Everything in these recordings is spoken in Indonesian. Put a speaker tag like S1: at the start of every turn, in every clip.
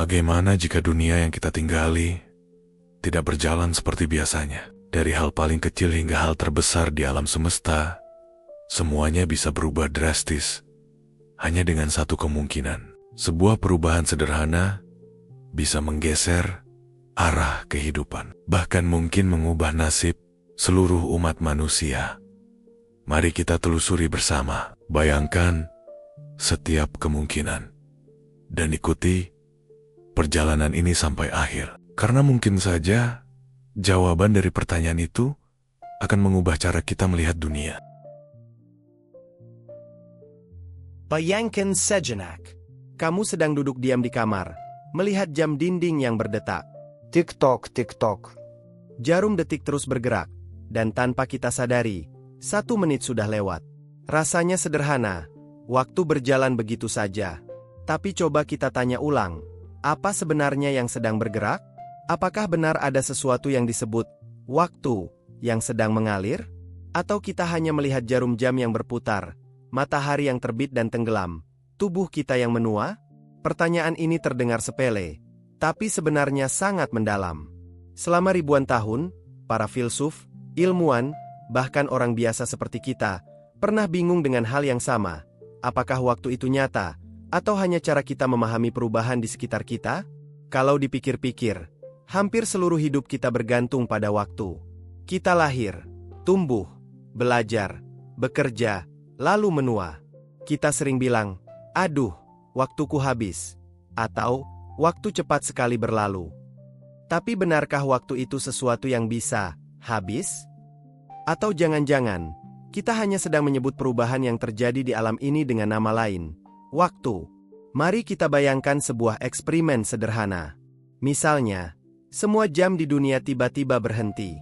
S1: Bagaimana jika dunia yang kita tinggali tidak berjalan seperti biasanya? Dari hal paling kecil hingga hal terbesar di alam semesta, semuanya bisa berubah drastis hanya dengan satu kemungkinan. Sebuah perubahan sederhana bisa menggeser arah kehidupan, bahkan mungkin mengubah nasib seluruh umat manusia. Mari kita telusuri bersama. Bayangkan setiap kemungkinan dan ikuti perjalanan ini sampai akhir. Karena mungkin saja jawaban dari pertanyaan itu akan mengubah cara kita melihat dunia.
S2: Bayangkan sejenak, kamu sedang duduk diam di kamar, melihat jam dinding yang berdetak.
S3: Tik-tok, tik-tok.
S2: Jarum detik terus bergerak, dan tanpa kita sadari, 1 menit sudah lewat. Rasanya sederhana, waktu berjalan begitu saja. Tapi coba kita tanya ulang, apa sebenarnya yang sedang bergerak? Apakah benar ada sesuatu yang disebut waktu yang sedang mengalir? Atau kita hanya melihat jarum jam yang berputar, matahari yang terbit dan tenggelam, tubuh kita yang menua? Pertanyaan ini terdengar sepele, tapi sebenarnya sangat mendalam. Selama ribuan tahun, para filsuf, ilmuwan, bahkan orang biasa seperti kita, pernah bingung dengan hal yang sama. Apakah waktu itu nyata, atau hanya cara kita memahami perubahan di sekitar kita? Kalau dipikir-pikir, hampir seluruh hidup kita bergantung pada waktu. Kita lahir, tumbuh, belajar, bekerja, lalu menua. Kita sering bilang, "Aduh, waktuku habis," atau "Waktu cepat sekali berlalu." Tapi benarkah waktu itu sesuatu yang bisa habis? Atau jangan-jangan kita hanya sedang menyebut perubahan yang terjadi di alam ini dengan nama lain, waktu. Mari kita bayangkan sebuah eksperimen sederhana. Misalnya, semua jam di dunia tiba-tiba berhenti.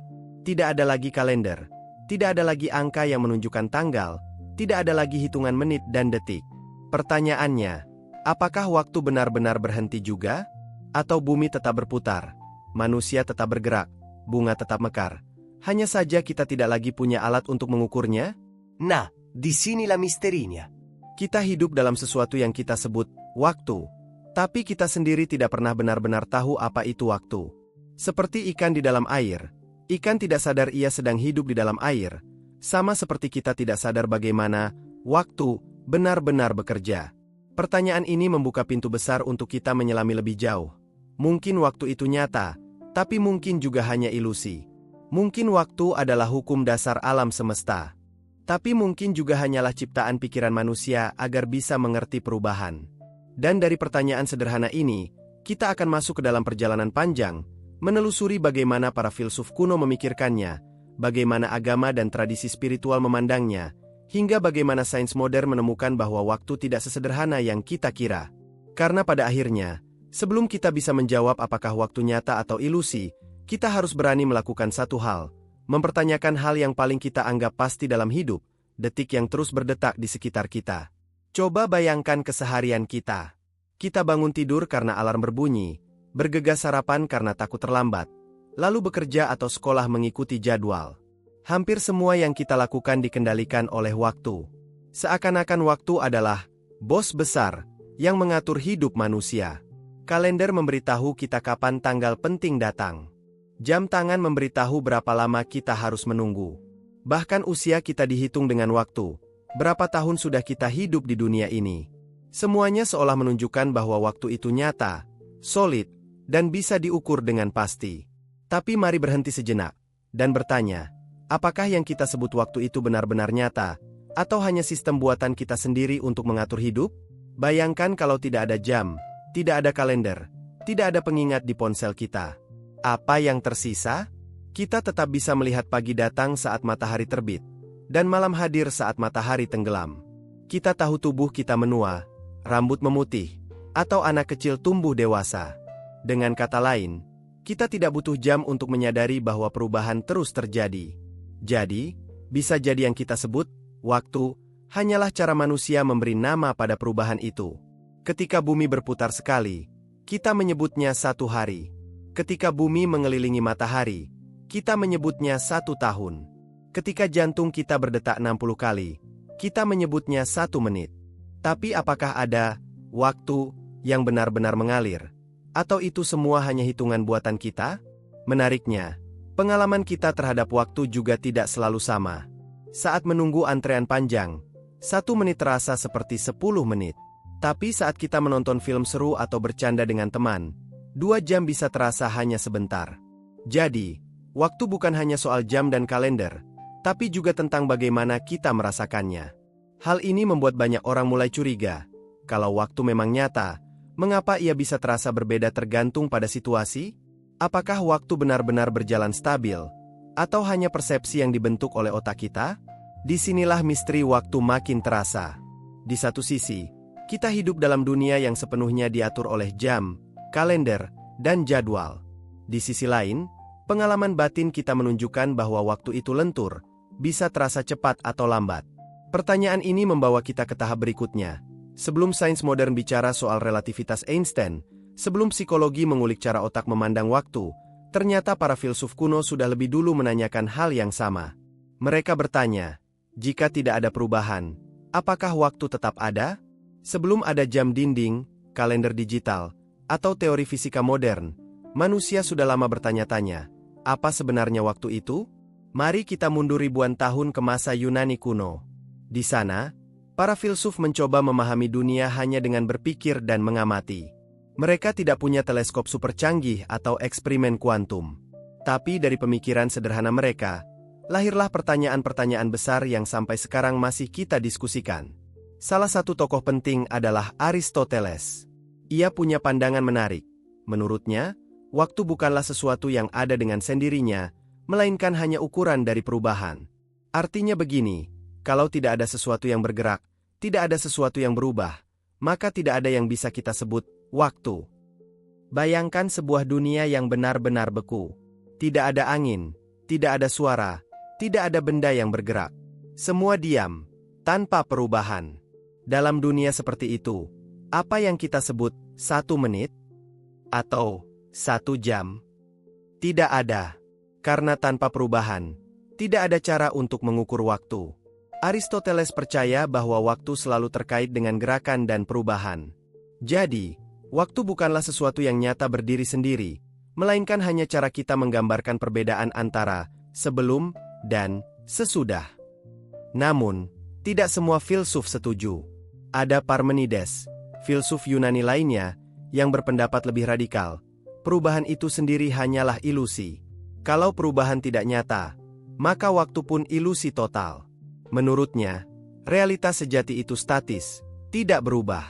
S2: Tidak ada lagi kalender, tidak ada lagi angka yang menunjukkan tanggal, tidak ada lagi hitungan menit dan detik. Pertanyaannya, apakah waktu benar-benar berhenti juga? Atau bumi tetap berputar, manusia tetap bergerak, bunga tetap mekar? Hanya saja kita tidak lagi punya alat untuk mengukurnya?
S3: Nah, di sinilah misterinya.
S2: Kita hidup dalam sesuatu yang kita sebut waktu, tapi kita sendiri tidak pernah benar-benar tahu apa itu waktu. Seperti ikan di dalam air, ikan tidak sadar ia sedang hidup di dalam air, sama seperti kita tidak sadar bagaimana waktu benar-benar bekerja. Pertanyaan ini membuka pintu besar untuk kita menyelami lebih jauh. Mungkin waktu itu nyata, tapi mungkin juga hanya ilusi. Mungkin waktu adalah hukum dasar alam semesta, tapi mungkin juga hanyalah ciptaan pikiran manusia agar bisa mengerti perubahan. Dan dari pertanyaan sederhana ini, kita akan masuk ke dalam perjalanan panjang, menelusuri bagaimana para filsuf kuno memikirkannya, bagaimana agama dan tradisi spiritual memandangnya, hingga bagaimana sains modern menemukan bahwa waktu tidak sesederhana yang kita kira. Karena pada akhirnya, sebelum kita bisa menjawab apakah waktu nyata atau ilusi, kita harus berani melakukan satu hal, mempertanyakan hal yang paling kita anggap pasti dalam hidup, detik yang terus berdetak di sekitar kita. Coba bayangkan keseharian kita. Kita bangun tidur karena alarm berbunyi, bergegas sarapan karena takut terlambat, lalu bekerja atau sekolah mengikuti jadwal. Hampir semua yang kita lakukan dikendalikan oleh waktu. Seakan-akan waktu adalah bos besar yang mengatur hidup manusia. Kalender memberitahu kita kapan tanggal penting datang. Jam tangan memberitahu berapa lama kita harus menunggu. Bahkan usia kita dihitung dengan waktu. Berapa tahun sudah kita hidup di dunia ini. Semuanya seolah menunjukkan bahwa waktu itu nyata, solid, dan bisa diukur dengan pasti. Tapi mari berhenti sejenak dan bertanya, apakah yang kita sebut waktu itu benar-benar nyata, atau hanya sistem buatan kita sendiri untuk mengatur hidup? Bayangkan kalau tidak ada jam, tidak ada kalender, tidak ada pengingat di ponsel kita. Apa yang tersisa? Kita tetap bisa melihat pagi datang saat matahari terbit, dan malam hadir saat matahari tenggelam. Kita tahu tubuh kita menua, rambut memutih, atau anak kecil tumbuh dewasa. Dengan kata lain, kita tidak butuh jam untuk menyadari bahwa perubahan terus terjadi. Jadi, bisa jadi yang kita sebut waktu hanyalah cara manusia memberi nama pada perubahan itu. Ketika bumi berputar sekali, kita menyebutnya 1 hari. Ketika bumi mengelilingi matahari, kita menyebutnya 1 tahun. Ketika jantung kita berdetak 60 kali, kita menyebutnya 1 menit. Tapi apakah ada waktu yang benar-benar mengalir? Atau itu semua hanya hitungan buatan kita? Menariknya, pengalaman kita terhadap waktu juga tidak selalu sama. Saat menunggu antrean panjang, 1 menit terasa seperti 10 menit. Tapi saat kita menonton film seru atau bercanda dengan teman, 2 jam bisa terasa hanya sebentar. Jadi, waktu bukan hanya soal jam dan kalender, tapi juga tentang bagaimana kita merasakannya. Hal ini membuat banyak orang mulai curiga. Kalau waktu memang nyata, mengapa ia bisa terasa berbeda tergantung pada situasi? Apakah waktu benar-benar berjalan stabil, atau hanya persepsi yang dibentuk oleh otak kita? Disinilah misteri waktu makin terasa. Di satu sisi, kita hidup dalam dunia yang sepenuhnya diatur oleh jam, kalender, dan jadwal. Di sisi lain, pengalaman batin kita menunjukkan bahwa waktu itu lentur, bisa terasa cepat atau lambat. Pertanyaan ini membawa kita ke tahap berikutnya. Sebelum sains modern bicara soal relativitas Einstein, sebelum psikologi mengulik cara otak memandang waktu, ternyata para filsuf kuno sudah lebih dulu menanyakan hal yang sama. Mereka bertanya, jika tidak ada perubahan, apakah waktu tetap ada? Sebelum ada jam dinding, kalender digital, atau teori fisika modern, manusia sudah lama bertanya-tanya, apa sebenarnya waktu itu? Mari kita mundur ribuan tahun ke masa Yunani kuno. Di sana, para filsuf mencoba memahami dunia hanya dengan berpikir dan mengamati. Mereka tidak punya teleskop super canggih atau eksperimen kuantum. Tapi dari pemikiran sederhana mereka, lahirlah pertanyaan-pertanyaan besar yang sampai sekarang masih kita diskusikan. Salah satu tokoh penting adalah Aristoteles. Ia punya pandangan menarik. Menurutnya, waktu bukanlah sesuatu yang ada dengan sendirinya, melainkan hanya ukuran dari perubahan. Artinya begini, kalau tidak ada sesuatu yang bergerak, tidak ada sesuatu yang berubah, maka tidak ada yang bisa kita sebut waktu. Bayangkan sebuah dunia yang benar-benar beku. Tidak ada angin, tidak ada suara, tidak ada benda yang bergerak. Semua diam, tanpa perubahan. Dalam dunia seperti itu, apa yang kita sebut 1 menit? Atau 1 jam? Tidak ada. Karena tanpa perubahan, tidak ada cara untuk mengukur waktu. Aristoteles percaya bahwa waktu selalu terkait dengan gerakan dan perubahan. Jadi, waktu bukanlah sesuatu yang nyata berdiri sendiri, melainkan hanya cara kita menggambarkan perbedaan antara sebelum dan sesudah. Namun, tidak semua filsuf setuju. Ada Parmenides, filsuf Yunani lainnya, yang berpendapat lebih radikal. Perubahan itu sendiri hanyalah ilusi. Kalau perubahan tidak nyata, maka waktu pun ilusi total. Menurutnya, realitas sejati itu statis, tidak berubah.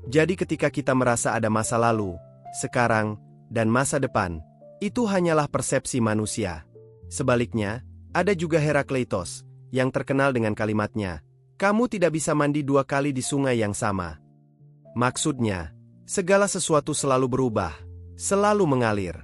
S2: Jadi ketika kita merasa ada masa lalu, sekarang, dan masa depan, itu hanyalah persepsi manusia. Sebaliknya, ada juga Herakleitos, yang terkenal dengan kalimatnya, kamu tidak bisa mandi 2 kali di sungai yang sama. Maksudnya, segala sesuatu selalu berubah, selalu mengalir.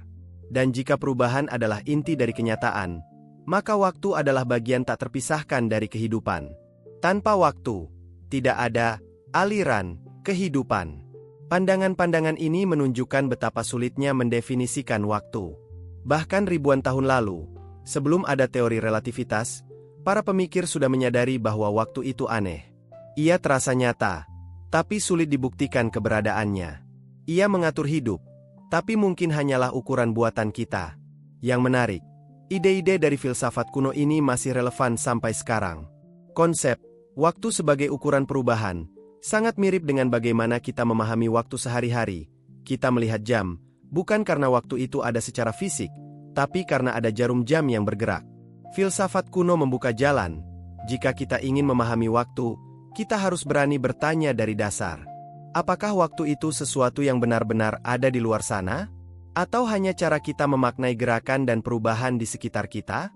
S2: Dan jika perubahan adalah inti dari kenyataan, maka waktu adalah bagian tak terpisahkan dari kehidupan. Tanpa waktu, tidak ada aliran kehidupan. Pandangan-pandangan ini menunjukkan betapa sulitnya mendefinisikan waktu. Bahkan ribuan tahun lalu, sebelum ada teori relativitas, para pemikir sudah menyadari bahwa waktu itu aneh. Ia terasa nyata, tapi sulit dibuktikan keberadaannya. Ia mengatur hidup, tapi mungkin hanyalah ukuran buatan kita. Yang menarik, ide-ide dari filsafat kuno ini masih relevan sampai sekarang. Konsep waktu sebagai ukuran perubahan sangat mirip dengan bagaimana kita memahami waktu sehari-hari. Kita melihat jam, bukan karena waktu itu ada secara fisik, tapi karena ada jarum jam yang bergerak. Filsafat kuno membuka jalan. Jika kita ingin memahami waktu, kita harus berani bertanya dari dasar. Apakah waktu itu sesuatu yang benar-benar ada di luar sana? Atau hanya cara kita memaknai gerakan dan perubahan di sekitar kita?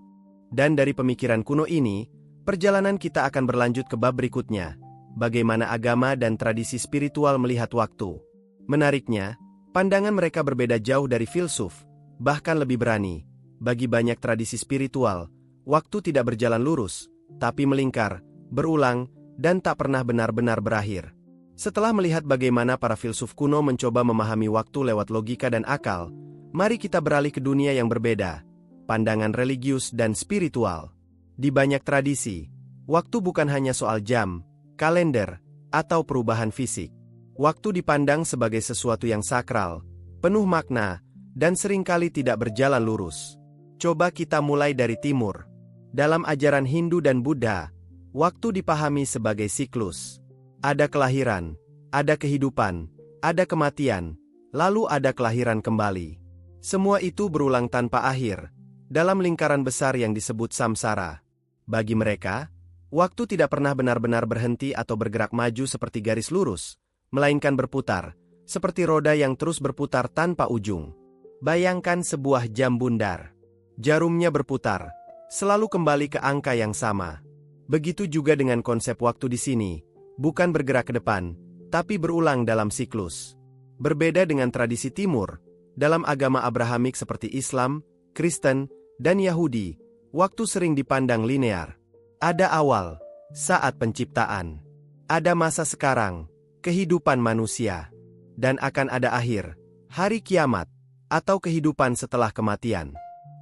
S2: Dan dari pemikiran kuno ini, perjalanan kita akan berlanjut ke bab berikutnya. Bagaimana agama dan tradisi spiritual melihat waktu. Menariknya, pandangan mereka berbeda jauh dari filsuf, bahkan lebih berani. Bagi banyak tradisi spiritual, waktu tidak berjalan lurus, tapi melingkar, berulang, dan tak pernah benar-benar berakhir. Setelah melihat bagaimana para filsuf kuno mencoba memahami waktu lewat logika dan akal, mari kita beralih ke dunia yang berbeda, pandangan religius dan spiritual. Di banyak tradisi, waktu bukan hanya soal jam, kalender, atau perubahan fisik. Waktu dipandang sebagai sesuatu yang sakral, penuh makna, dan seringkali tidak berjalan lurus. Coba kita mulai dari timur. Dalam ajaran Hindu dan Buddha, waktu dipahami sebagai siklus. Ada kelahiran, ada kehidupan, ada kematian, lalu ada kelahiran kembali. Semua itu berulang tanpa akhir, dalam lingkaran besar yang disebut samsara. Bagi mereka, waktu tidak pernah benar-benar berhenti atau bergerak maju seperti garis lurus, melainkan berputar, seperti roda yang terus berputar tanpa ujung. Bayangkan sebuah jam bundar. Jarumnya berputar, selalu kembali ke angka yang sama. Begitu juga dengan konsep waktu di sini, bukan bergerak ke depan, tapi berulang dalam siklus. Berbeda dengan tradisi timur, dalam agama Abrahamik seperti Islam, Kristen, dan Yahudi, waktu sering dipandang linear. Ada awal, saat penciptaan. Ada masa sekarang, kehidupan manusia. Dan akan ada akhir, hari kiamat, atau kehidupan setelah kematian.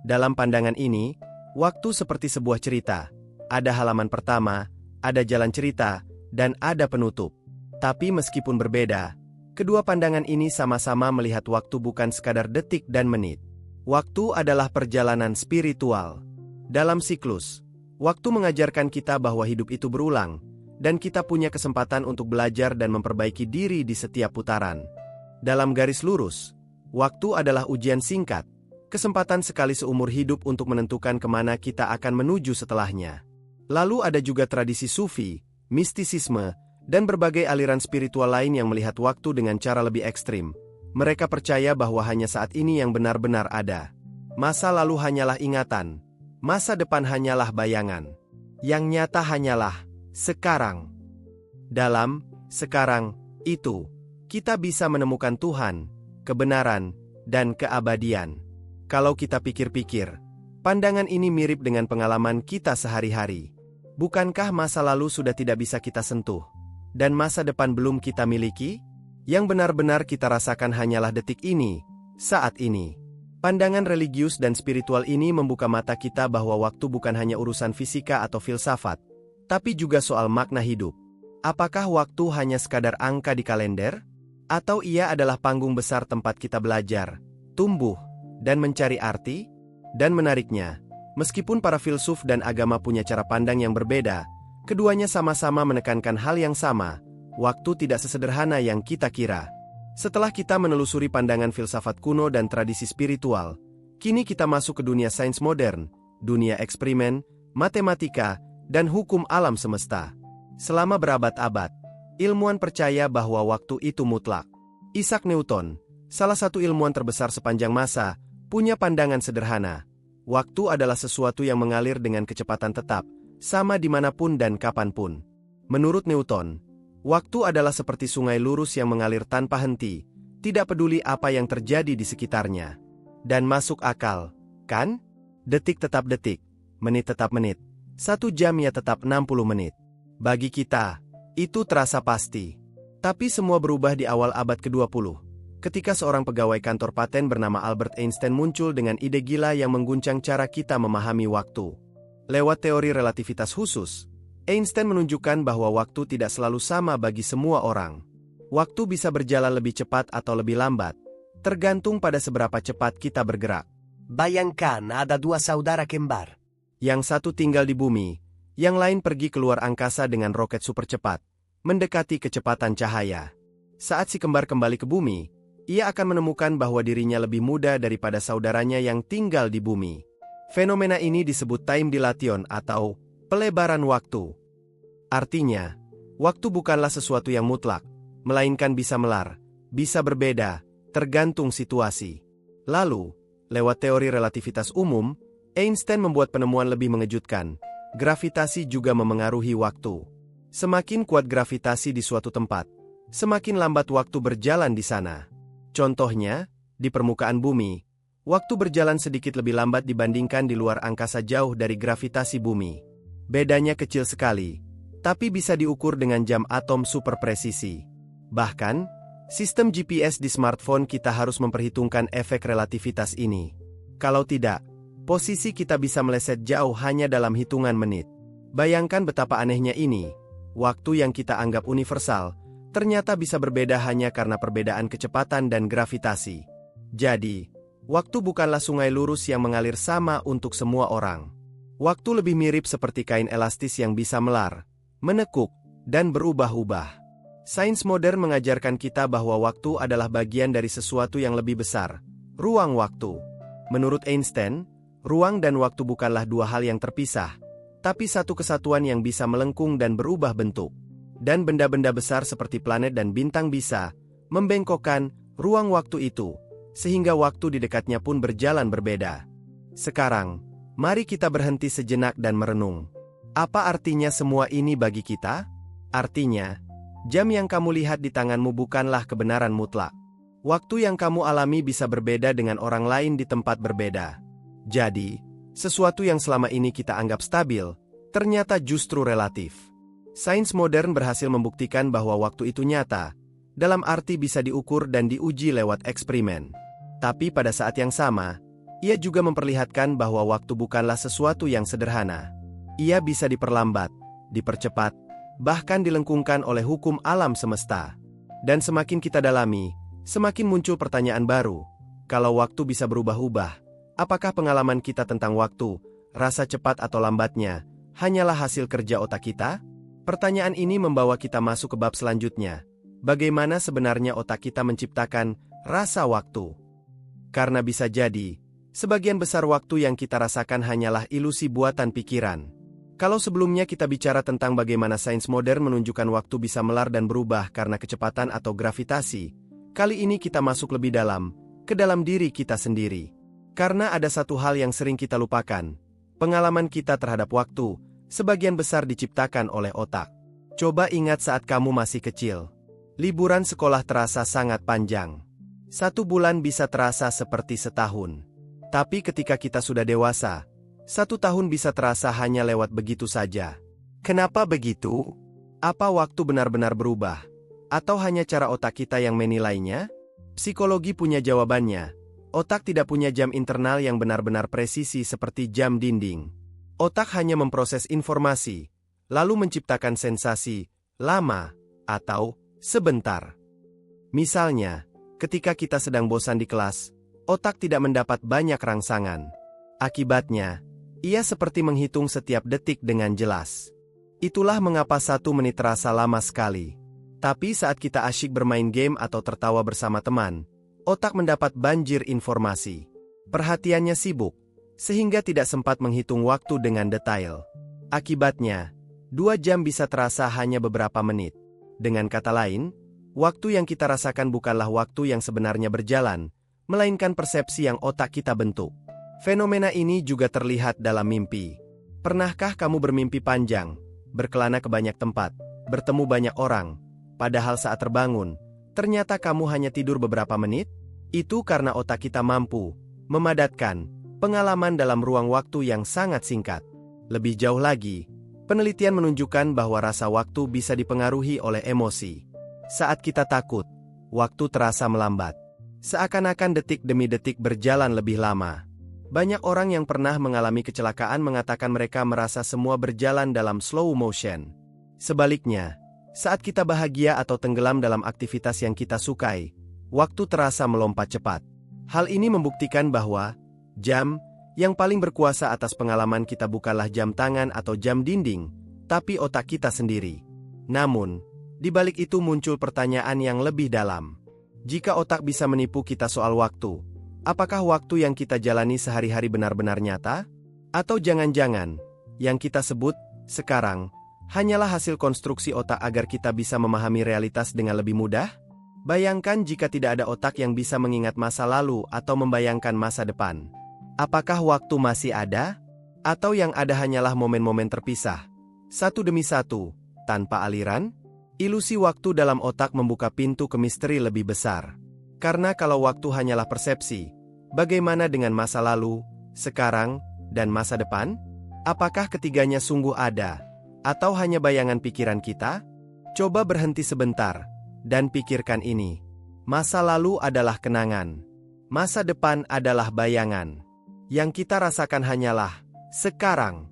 S2: Dalam pandangan ini, waktu seperti sebuah cerita. Ada halaman pertama, ada jalan cerita, dan ada penutup. Tapi meskipun berbeda, kedua pandangan ini sama-sama melihat waktu bukan sekadar detik dan menit. Waktu adalah perjalanan spiritual. Dalam siklus, waktu mengajarkan kita bahwa hidup itu berulang, dan kita punya kesempatan untuk belajar dan memperbaiki diri di setiap putaran. Dalam garis lurus, waktu adalah ujian singkat, kesempatan sekali seumur hidup untuk menentukan kemana kita akan menuju setelahnya. Lalu ada juga tradisi sufi, mistisisme, dan berbagai aliran spiritual lain yang melihat waktu dengan cara lebih ekstrim. Mereka percaya bahwa hanya saat ini yang benar-benar ada. Masa lalu hanyalah ingatan, masa depan hanyalah bayangan. Yang nyata hanyalah sekarang. Dalam sekarang itu, kita bisa menemukan Tuhan, kebenaran, dan keabadian. Kalau kita pikir-pikir, pandangan ini mirip dengan pengalaman kita sehari-hari. Bukankah masa lalu sudah tidak bisa kita sentuh, dan masa depan belum kita miliki? Yang benar-benar kita rasakan hanyalah detik ini, saat ini. Pandangan religius dan spiritual ini membuka mata kita bahwa waktu bukan hanya urusan fisika atau filsafat, tapi juga soal makna hidup. Apakah waktu hanya sekadar angka di kalender? Atau ia adalah panggung besar tempat kita belajar, tumbuh, dan mencari arti? Dan menariknya, meskipun para filsuf dan agama punya cara pandang yang berbeda, keduanya sama-sama menekankan hal yang sama. Waktu tidak sesederhana yang kita kira. Setelah kita menelusuri pandangan filsafat kuno dan tradisi spiritual, kini kita masuk ke dunia sains modern, dunia eksperimen, matematika, dan hukum alam semesta. Selama berabad-abad, ilmuwan percaya bahwa waktu itu mutlak. Isaac Newton, salah satu ilmuwan terbesar sepanjang masa, punya pandangan sederhana. Waktu adalah sesuatu yang mengalir dengan kecepatan tetap, sama dimanapun dan kapanpun. Menurut Newton, waktu adalah seperti sungai lurus yang mengalir tanpa henti, tidak peduli apa yang terjadi di sekitarnya. Dan masuk akal, kan? Detik tetap detik, menit tetap menit, 1 jam ya tetap 60 menit. Bagi kita, itu terasa pasti. Tapi semua berubah di awal abad ke-20, ketika seorang pegawai kantor paten bernama Albert Einstein muncul dengan ide gila yang mengguncang cara kita memahami waktu. Lewat teori relativitas khusus, Einstein menunjukkan bahwa waktu tidak selalu sama bagi semua orang. Waktu bisa berjalan lebih cepat atau lebih lambat, tergantung pada seberapa cepat kita bergerak.
S3: Bayangkan ada 2 saudara kembar.
S2: Yang satu tinggal di bumi, yang lain pergi keluar angkasa dengan roket super cepat, mendekati kecepatan cahaya. Saat si kembar kembali ke bumi, ia akan menemukan bahwa dirinya lebih muda daripada saudaranya yang tinggal di bumi. Fenomena ini disebut time dilation atau pelebaran waktu. Artinya, waktu bukanlah sesuatu yang mutlak, melainkan bisa melar, bisa berbeda, tergantung situasi. Lalu, lewat teori relativitas umum, Einstein membuat penemuan lebih mengejutkan. Gravitasi juga memengaruhi waktu. Semakin kuat gravitasi di suatu tempat, semakin lambat waktu berjalan di sana. Contohnya, di permukaan bumi, waktu berjalan sedikit lebih lambat dibandingkan di luar angkasa jauh dari gravitasi bumi. Bedanya kecil sekali, tapi bisa diukur dengan jam atom super presisi. Bahkan, sistem GPS di smartphone kita harus memperhitungkan efek relativitas ini. Kalau tidak, posisi kita bisa meleset jauh hanya dalam hitungan menit. Bayangkan betapa anehnya ini. Waktu yang kita anggap universal, ternyata bisa berbeda hanya karena perbedaan kecepatan dan gravitasi. Jadi, waktu bukanlah sungai lurus yang mengalir sama untuk semua orang. Waktu lebih mirip seperti kain elastis yang bisa melar, menekuk, dan berubah-ubah. Sains modern mengajarkan kita bahwa waktu adalah bagian dari sesuatu yang lebih besar, ruang waktu. Menurut Einstein, ruang dan waktu bukanlah dua hal yang terpisah, tapi satu kesatuan yang bisa melengkung dan berubah bentuk. Dan benda-benda besar seperti planet dan bintang bisa membengkokkan ruang waktu itu, sehingga waktu di dekatnya pun berjalan berbeda. Sekarang, mari kita berhenti sejenak dan merenung. Apa artinya semua ini bagi kita? Artinya, jam yang kamu lihat di tanganmu bukanlah kebenaran mutlak. Waktu yang kamu alami bisa berbeda dengan orang lain di tempat berbeda. Jadi, sesuatu yang selama ini kita anggap stabil, ternyata justru relatif. Sains modern berhasil membuktikan bahwa waktu itu nyata, dalam arti bisa diukur dan diuji lewat eksperimen. Tapi pada saat yang sama, ia juga memperlihatkan bahwa waktu bukanlah sesuatu yang sederhana. Ia bisa diperlambat, dipercepat, bahkan dilengkungkan oleh hukum alam semesta. Dan semakin kita dalami, semakin muncul pertanyaan baru. Kalau waktu bisa berubah-ubah, apakah pengalaman kita tentang waktu, rasa cepat atau lambatnya, hanyalah hasil kerja otak kita? Pertanyaan ini membawa kita masuk ke bab selanjutnya. Bagaimana sebenarnya otak kita menciptakan rasa waktu? Karena bisa jadi, sebagian besar waktu yang kita rasakan hanyalah ilusi buatan pikiran. Kalau sebelumnya kita bicara tentang bagaimana sains modern menunjukkan waktu bisa melar dan berubah karena kecepatan atau gravitasi, kali ini kita masuk lebih dalam, ke dalam diri kita sendiri. Karena ada satu hal yang sering kita lupakan, pengalaman kita terhadap waktu, sebagian besar diciptakan oleh otak. Coba ingat saat kamu masih kecil. Liburan sekolah terasa sangat panjang. 1 bulan bisa terasa seperti setahun. Tapi ketika kita sudah dewasa, 1 tahun bisa terasa hanya lewat begitu saja. Kenapa begitu? Apa waktu benar-benar berubah? Atau hanya cara otak kita yang menilainya? Psikologi punya jawabannya. Otak tidak punya jam internal yang benar-benar presisi seperti jam dinding. Otak hanya memproses informasi, lalu menciptakan sensasi, lama, atau sebentar. Misalnya, ketika kita sedang bosan di kelas, otak tidak mendapat banyak rangsangan. Akibatnya, ia seperti menghitung setiap detik dengan jelas. Itulah mengapa 1 menit terasa lama sekali. Tapi saat kita asyik bermain game atau tertawa bersama teman, otak mendapat banjir informasi. Perhatiannya sibuk, sehingga tidak sempat menghitung waktu dengan detail. Akibatnya, 2 jam bisa terasa hanya beberapa menit. Dengan kata lain, waktu yang kita rasakan bukanlah waktu yang sebenarnya berjalan, melainkan persepsi yang otak kita bentuk. Fenomena ini juga terlihat dalam mimpi. Pernahkah kamu bermimpi panjang, berkelana ke banyak tempat, bertemu banyak orang, padahal saat terbangun, ternyata kamu hanya tidur beberapa menit? Itu karena otak kita mampu memadatkan pengalaman dalam ruang waktu yang sangat singkat. Lebih jauh lagi, penelitian menunjukkan bahwa rasa waktu bisa dipengaruhi oleh emosi. Saat kita takut, waktu terasa melambat. Seakan-akan detik demi detik berjalan lebih lama. Banyak orang yang pernah mengalami kecelakaan mengatakan mereka merasa semua berjalan dalam slow motion. Sebaliknya, saat kita bahagia atau tenggelam dalam aktivitas yang kita sukai, waktu terasa melompat cepat. Hal ini membuktikan bahwa jam yang paling berkuasa atas pengalaman kita bukanlah jam tangan atau jam dinding, tapi otak kita sendiri. Namun, di balik itu muncul pertanyaan yang lebih dalam. Jika otak bisa menipu kita soal waktu, apakah waktu yang kita jalani sehari-hari benar-benar nyata? Atau jangan-jangan, yang kita sebut sekarang, hanyalah hasil konstruksi otak agar kita bisa memahami realitas dengan lebih mudah? Bayangkan jika tidak ada otak yang bisa mengingat masa lalu atau membayangkan masa depan. Apakah waktu masih ada? Atau yang ada hanyalah momen-momen terpisah, satu demi satu, tanpa aliran? Ilusi waktu dalam otak membuka pintu ke misteri lebih besar. Karena kalau waktu hanyalah persepsi, bagaimana dengan masa lalu, sekarang, dan masa depan? Apakah ketiganya sungguh ada? Atau hanya bayangan pikiran kita? Coba berhenti sebentar, dan pikirkan ini. Masa lalu adalah kenangan. Masa depan adalah bayangan. Yang kita rasakan hanyalah sekarang.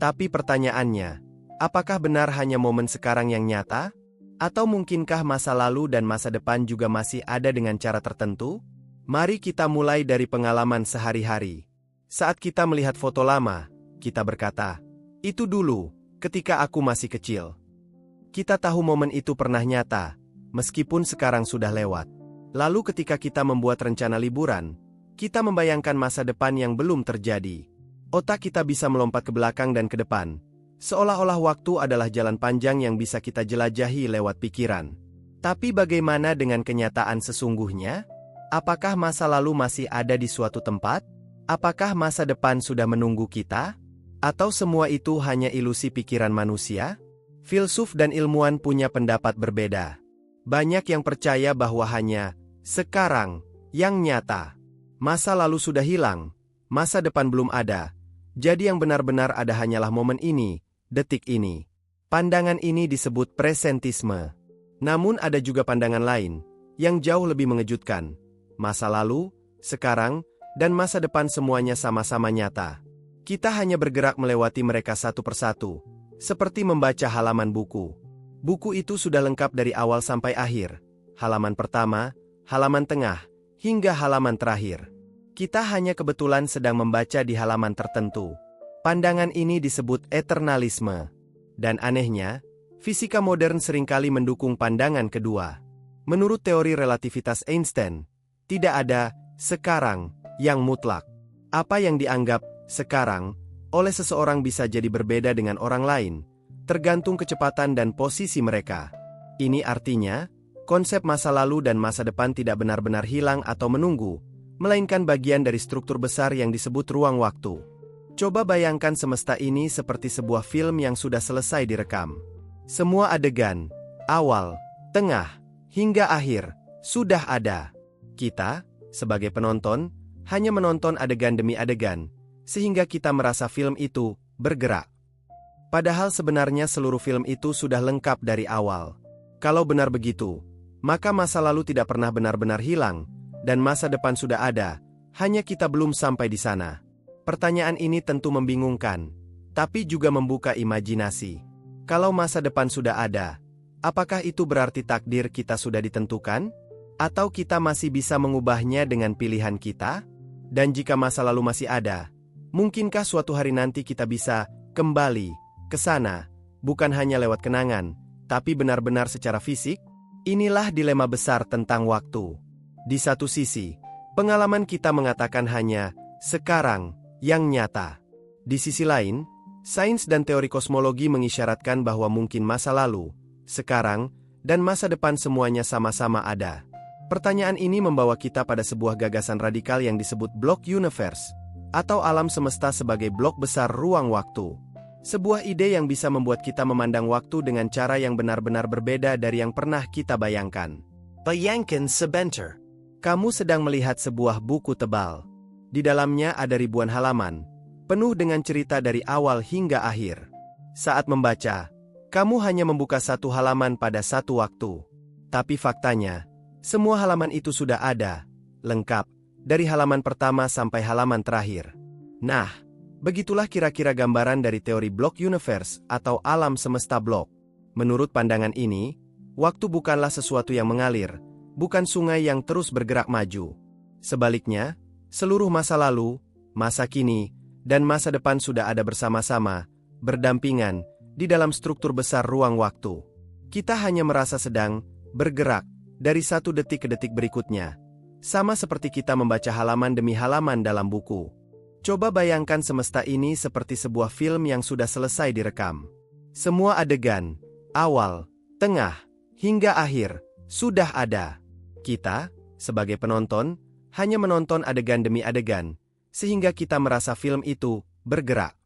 S2: Tapi pertanyaannya, apakah benar hanya momen sekarang yang nyata? Atau mungkinkah masa lalu dan masa depan juga masih ada dengan cara tertentu? Mari kita mulai dari pengalaman sehari-hari. Saat kita melihat foto lama, kita berkata, "Itu dulu, ketika aku masih kecil." Kita tahu momen itu pernah nyata, meskipun sekarang sudah lewat. Lalu ketika kita membuat rencana liburan, kita membayangkan masa depan yang belum terjadi. Otak kita bisa melompat ke belakang dan ke depan, seolah-olah waktu adalah jalan panjang yang bisa kita jelajahi lewat pikiran. Tapi bagaimana dengan kenyataan sesungguhnya? Apakah masa lalu masih ada di suatu tempat? Apakah masa depan sudah menunggu kita? Atau semua itu hanya ilusi pikiran manusia? Filsuf dan ilmuwan punya pendapat berbeda. Banyak yang percaya bahwa hanya sekarang yang nyata. Masa lalu sudah hilang, masa depan belum ada. Jadi yang benar-benar ada hanyalah momen ini, detik ini. Pandangan ini disebut presentisme. Namun ada juga pandangan lain, yang jauh lebih mengejutkan. Masa lalu, sekarang, dan masa depan semuanya sama-sama nyata. Kita hanya bergerak melewati mereka satu persatu. Seperti membaca halaman buku. Buku itu sudah lengkap dari awal sampai akhir. Halaman pertama, halaman tengah, hingga halaman terakhir. Kita hanya kebetulan sedang membaca di halaman tertentu. Pandangan ini disebut eternalisme. Dan anehnya, fisika modern seringkali mendukung pandangan kedua. Menurut teori relativitas Einstein, tidak ada sekarang yang mutlak. Apa yang dianggap sekarang oleh seseorang bisa jadi berbeda dengan orang lain, tergantung kecepatan dan posisi mereka. Ini artinya, konsep masa lalu dan masa depan tidak benar-benar hilang atau menunggu, melainkan bagian dari struktur besar yang disebut ruang waktu. Coba bayangkan semesta ini seperti sebuah film yang sudah selesai direkam. Semua adegan, awal, tengah, hingga akhir, sudah ada. Kita, sebagai penonton, hanya menonton adegan demi adegan, sehingga kita merasa film itu bergerak. Padahal sebenarnya seluruh film itu sudah lengkap dari awal. Kalau benar begitu, maka masa lalu tidak pernah benar-benar hilang, dan masa depan sudah ada, hanya kita belum sampai di sana. Pertanyaan ini tentu membingungkan, tapi juga membuka imajinasi. Kalau masa depan sudah ada, apakah itu berarti takdir kita sudah ditentukan? Atau kita masih bisa mengubahnya dengan pilihan kita? Dan jika masa lalu masih ada, mungkinkah suatu hari nanti kita bisa kembali ke sana, bukan hanya lewat kenangan, tapi benar-benar secara fisik? Inilah dilema besar tentang waktu. Di satu sisi, pengalaman kita mengatakan hanya sekarang yang nyata. Di sisi lain, sains dan teori kosmologi mengisyaratkan bahwa mungkin masa lalu, sekarang, dan masa depan semuanya sama-sama ada. Pertanyaan ini membawa kita pada sebuah gagasan radikal yang disebut block universe, atau alam semesta sebagai blok besar ruang waktu. Sebuah ide yang bisa membuat kita memandang waktu dengan cara yang benar-benar berbeda dari yang pernah kita bayangkan.
S3: Bayangkan sebentar.
S2: Kamu sedang melihat sebuah buku tebal. Di dalamnya ada ribuan halaman, penuh dengan cerita dari awal hingga akhir. Saat membaca, kamu hanya membuka satu halaman pada satu waktu. Tapi faktanya, semua halaman itu sudah ada, lengkap, dari halaman pertama sampai halaman terakhir. Nah, begitulah kira-kira gambaran dari teori block universe atau alam semesta blok. Menurut pandangan ini, waktu bukanlah sesuatu yang mengalir, bukan sungai yang terus bergerak maju. Sebaliknya, seluruh masa lalu, masa kini, dan masa depan sudah ada bersama-sama, berdampingan, di dalam struktur besar ruang waktu. Kita hanya merasa sedang bergerak dari satu detik ke detik berikutnya. Sama seperti kita membaca halaman demi halaman dalam buku. Coba bayangkan semesta ini seperti sebuah film yang sudah selesai direkam. Semua adegan, awal, tengah, hingga akhir, sudah ada. Kita, sebagai penonton, hanya menonton adegan demi adegan, sehingga kita merasa film itu bergerak.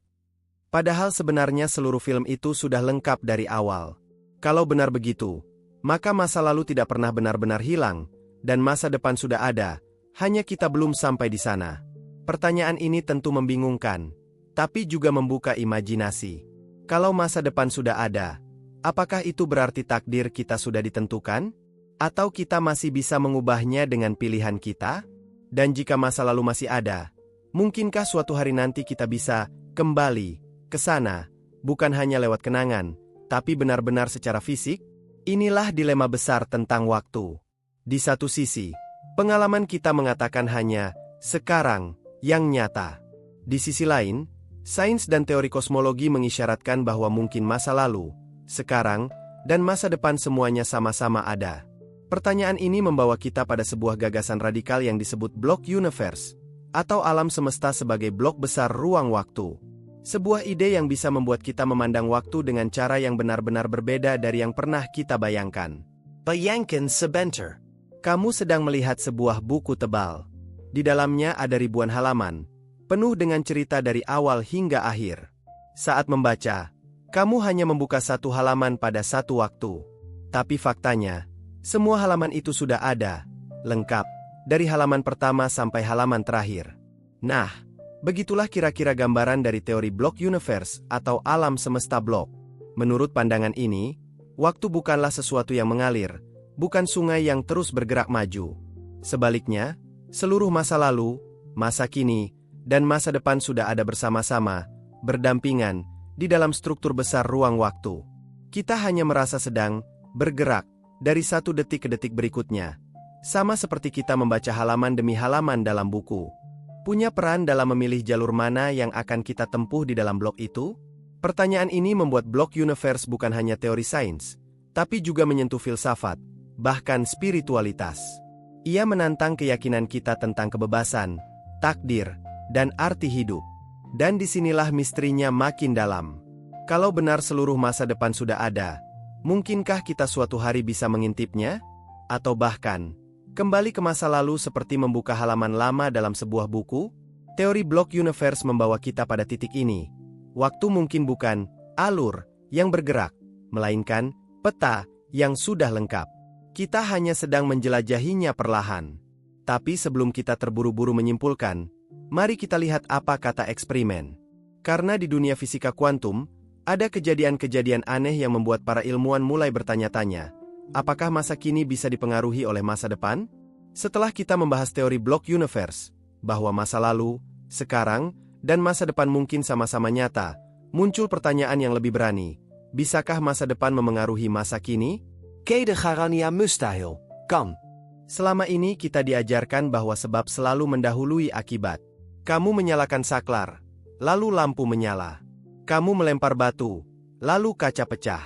S2: Padahal sebenarnya seluruh film itu sudah lengkap dari awal. Kalau benar begitu, maka masa lalu tidak pernah benar-benar hilang, dan masa depan sudah ada, hanya kita belum sampai di sana. Pertanyaan ini tentu membingungkan, tapi juga membuka imajinasi. Kalau masa depan sudah ada, apakah itu berarti takdir kita sudah ditentukan? Atau kita masih bisa mengubahnya dengan pilihan kita? Dan jika masa lalu masih ada, mungkinkah suatu hari nanti kita bisa kembali ke sana, bukan hanya lewat kenangan, tapi benar-benar secara fisik? Inilah dilema besar tentang waktu. Di satu sisi, Pengalaman kita mengatakan hanya sekarang yang nyata. Di sisi lain, sains dan teori kosmologi mengisyaratkan bahwa mungkin masa lalu, sekarang, dan masa depan semuanya sama-sama ada. Pertanyaan ini membawa kita pada sebuah gagasan radikal yang disebut block universe, atau alam semesta sebagai blok besar ruang waktu. Sebuah ide yang bisa membuat kita memandang waktu dengan cara yang benar-benar berbeda dari yang pernah kita bayangkan.
S3: Bayangkan sebentar.
S2: Kamu sedang melihat sebuah buku tebal. Di dalamnya ada ribuan halaman, penuh dengan cerita dari awal hingga akhir. Saat membaca, kamu hanya membuka satu halaman pada satu waktu. Tapi faktanya, semua halaman itu sudah ada, lengkap, dari halaman pertama sampai halaman terakhir. Nah, begitulah kira-kira gambaran dari teori block universe atau alam semesta blok. Menurut pandangan ini, waktu bukanlah sesuatu yang mengalir, bukan sungai yang terus bergerak maju. Sebaliknya, seluruh masa lalu, masa kini, dan masa depan sudah ada bersama-sama, berdampingan, di dalam struktur besar ruang waktu. Kita hanya merasa sedang bergerak dari satu detik ke detik berikutnya. Sama seperti kita membaca halaman demi halaman dalam buku. Punya peran dalam memilih jalur mana yang akan kita tempuh di dalam blok itu? Pertanyaan ini membuat block universe bukan hanya teori sains, tapi juga menyentuh filsafat, bahkan spiritualitas. Ia menantang keyakinan kita tentang kebebasan, takdir, dan arti hidup. Dan disinilah misterinya makin dalam. Kalau benar seluruh masa depan sudah ada, mungkinkah kita suatu hari bisa mengintipnya? Atau bahkan, kembali ke masa lalu seperti membuka halaman lama dalam sebuah buku? Teori block universe membawa kita pada titik ini. Waktu mungkin bukan alur yang bergerak, melainkan peta yang sudah lengkap. Kita hanya sedang menjelajahinya perlahan. Tapi sebelum kita terburu-buru menyimpulkan, mari kita lihat apa kata eksperimen. Karena di dunia fisika kuantum, ada kejadian-kejadian aneh yang membuat para ilmuwan mulai bertanya-tanya, apakah masa kini bisa dipengaruhi oleh masa depan? Setelah kita membahas teori block universe, bahwa masa lalu, sekarang, dan masa depan mungkin sama-sama nyata, muncul pertanyaan yang lebih berani. Bisakah masa depan memengaruhi masa kini?
S3: Kede garania mustahil. Kan.
S2: Selama ini kita diajarkan bahwa sebab selalu mendahului akibat. Kamu menyalakan saklar, lalu lampu menyala. Kamu melempar batu, lalu kaca pecah.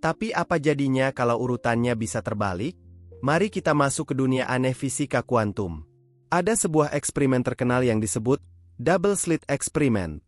S2: Tapi apa jadinya kalau urutannya bisa terbalik? Mari kita masuk ke dunia aneh fisika kuantum. Ada sebuah eksperimen terkenal yang disebut double slit experiment.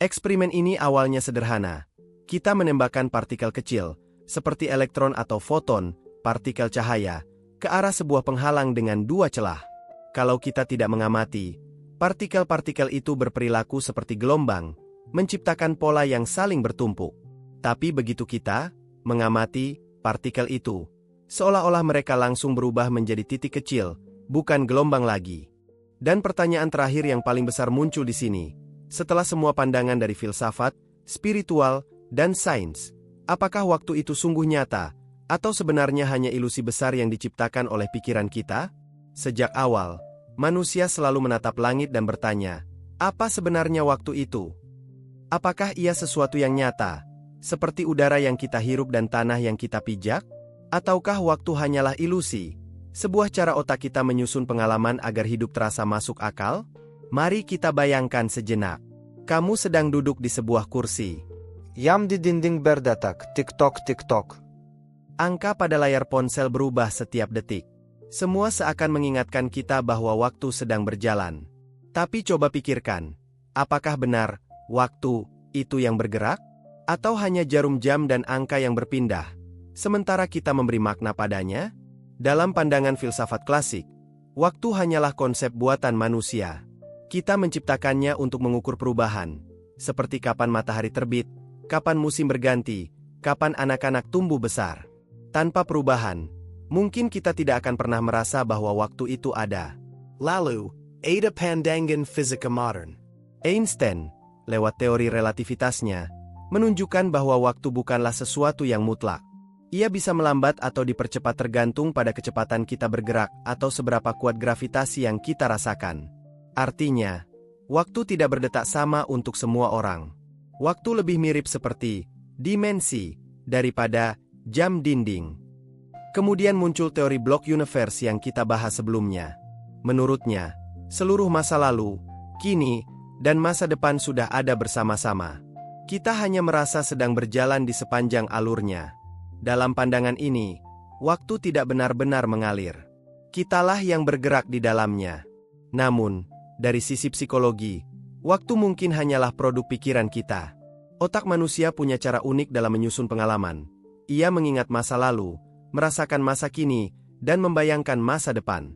S2: Eksperimen ini awalnya sederhana. Kita menembakkan partikel kecil, seperti elektron atau foton, partikel cahaya, ke arah sebuah penghalang dengan dua celah. Kalau kita tidak mengamati, partikel-partikel itu berperilaku seperti gelombang, menciptakan pola yang saling bertumpuk. Tapi begitu kita mengamati partikel itu, seolah-olah mereka langsung berubah menjadi titik kecil, bukan gelombang lagi. Dan pertanyaan terakhir yang paling besar muncul di sini. Setelah semua pandangan dari filsafat, spiritual, dan sains, apakah waktu itu sungguh nyata, atau sebenarnya hanya ilusi besar yang diciptakan oleh pikiran kita? Sejak awal, manusia selalu menatap langit dan bertanya, apa sebenarnya waktu itu? Apakah ia sesuatu yang nyata, seperti udara yang kita hirup dan tanah yang kita pijak? Ataukah waktu hanyalah ilusi, sebuah cara otak kita menyusun pengalaman agar hidup terasa masuk akal? Mari kita bayangkan sejenak. Kamu sedang duduk di sebuah kursi.
S3: Yam di dinding berdetak, tik-tok, tik-tok.
S2: Angka pada layar ponsel berubah setiap detik. Semua seakan mengingatkan kita bahwa waktu sedang berjalan. Tapi coba pikirkan, apakah benar waktu itu yang bergerak? Atau hanya jarum jam dan angka yang berpindah, sementara kita memberi makna padanya? Dalam pandangan filsafat klasik, waktu hanyalah konsep buatan manusia. Kita menciptakannya untuk mengukur perubahan, seperti kapan matahari terbit, kapan musim berganti, kapan anak-anak tumbuh besar. Tanpa perubahan, mungkin kita tidak akan pernah merasa bahwa waktu itu ada.
S3: Lalu, ada pandangan fisika modern.
S2: Einstein, lewat teori relativitasnya, menunjukkan bahwa waktu bukanlah sesuatu yang mutlak. Ia bisa melambat atau dipercepat tergantung pada kecepatan kita bergerak atau seberapa kuat gravitasi yang kita rasakan. Artinya, waktu tidak berdetak sama untuk semua orang. Waktu lebih mirip seperti dimensi daripada jam dinding. Kemudian muncul teori block universe yang kita bahas sebelumnya. Menurutnya, seluruh masa lalu, kini, dan masa depan sudah ada bersama-sama. Kita hanya merasa sedang berjalan di sepanjang alurnya. Dalam pandangan ini, waktu tidak benar-benar mengalir. Kitalah yang bergerak di dalamnya. Namun, dari sisi psikologi, waktu mungkin hanyalah produk pikiran kita. Otak manusia punya cara unik dalam menyusun pengalaman. Ia mengingat masa lalu, merasakan masa kini, dan membayangkan masa depan.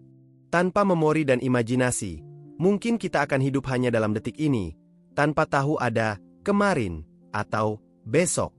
S2: Tanpa memori dan imajinasi, mungkin kita akan hidup hanya dalam detik ini, tanpa tahu ada kemarin atau besok.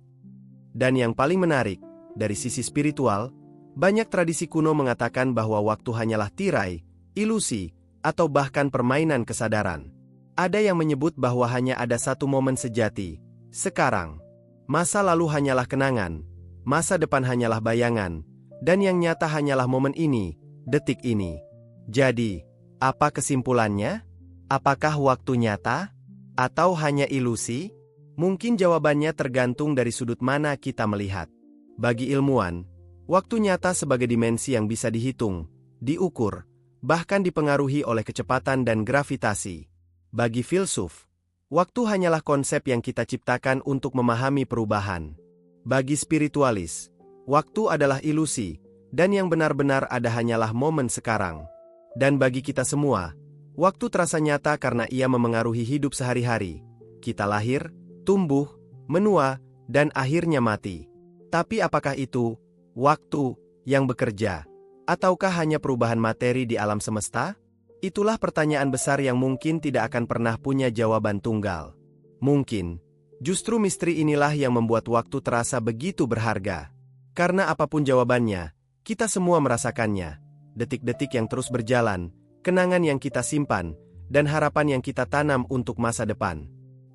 S2: Dan yang paling menarik, dari sisi spiritual, banyak tradisi kuno mengatakan bahwa waktu hanyalah tirai, ilusi, atau bahkan permainan kesadaran. Ada yang menyebut bahwa hanya ada satu momen sejati, sekarang. Masa lalu hanyalah kenangan, masa depan hanyalah bayangan, dan yang nyata hanyalah momen ini, detik ini. Jadi, apa kesimpulannya? Apakah waktu nyata? Atau hanya ilusi? Mungkin jawabannya tergantung dari sudut mana kita melihat. Bagi ilmuwan, waktu nyata sebagai dimensi yang bisa dihitung, diukur, bahkan dipengaruhi oleh kecepatan dan gravitasi. Bagi filsuf, waktu hanyalah konsep yang kita ciptakan untuk memahami perubahan. Bagi spiritualis, waktu adalah ilusi, dan yang benar-benar ada hanyalah momen sekarang. Dan bagi kita semua, waktu terasa nyata karena ia memengaruhi hidup sehari-hari. Kita lahir, tumbuh, menua, dan akhirnya mati. Tapi apakah itu waktu yang bekerja, ataukah hanya perubahan materi di alam semesta? Itulah pertanyaan besar yang mungkin tidak akan pernah punya jawaban tunggal. Mungkin, justru misteri inilah yang membuat waktu terasa begitu berharga. Karena apapun jawabannya, kita semua merasakannya. Detik-detik yang terus berjalan, kenangan yang kita simpan, dan harapan yang kita tanam untuk masa depan.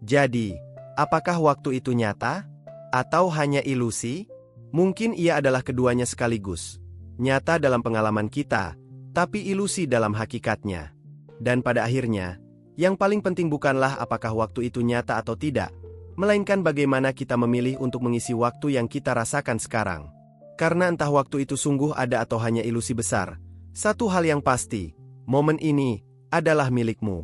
S2: Jadi, apakah waktu itu nyata? Atau hanya ilusi? Mungkin ia adalah keduanya sekaligus. Nyata dalam pengalaman kita, tapi ilusi dalam hakikatnya. Dan pada akhirnya, yang paling penting bukanlah apakah waktu itu nyata atau tidak, melainkan bagaimana kita memilih untuk mengisi waktu yang kita rasakan sekarang. Karena entah waktu itu sungguh ada atau hanya ilusi besar, satu hal yang pasti, momen ini adalah milikmu.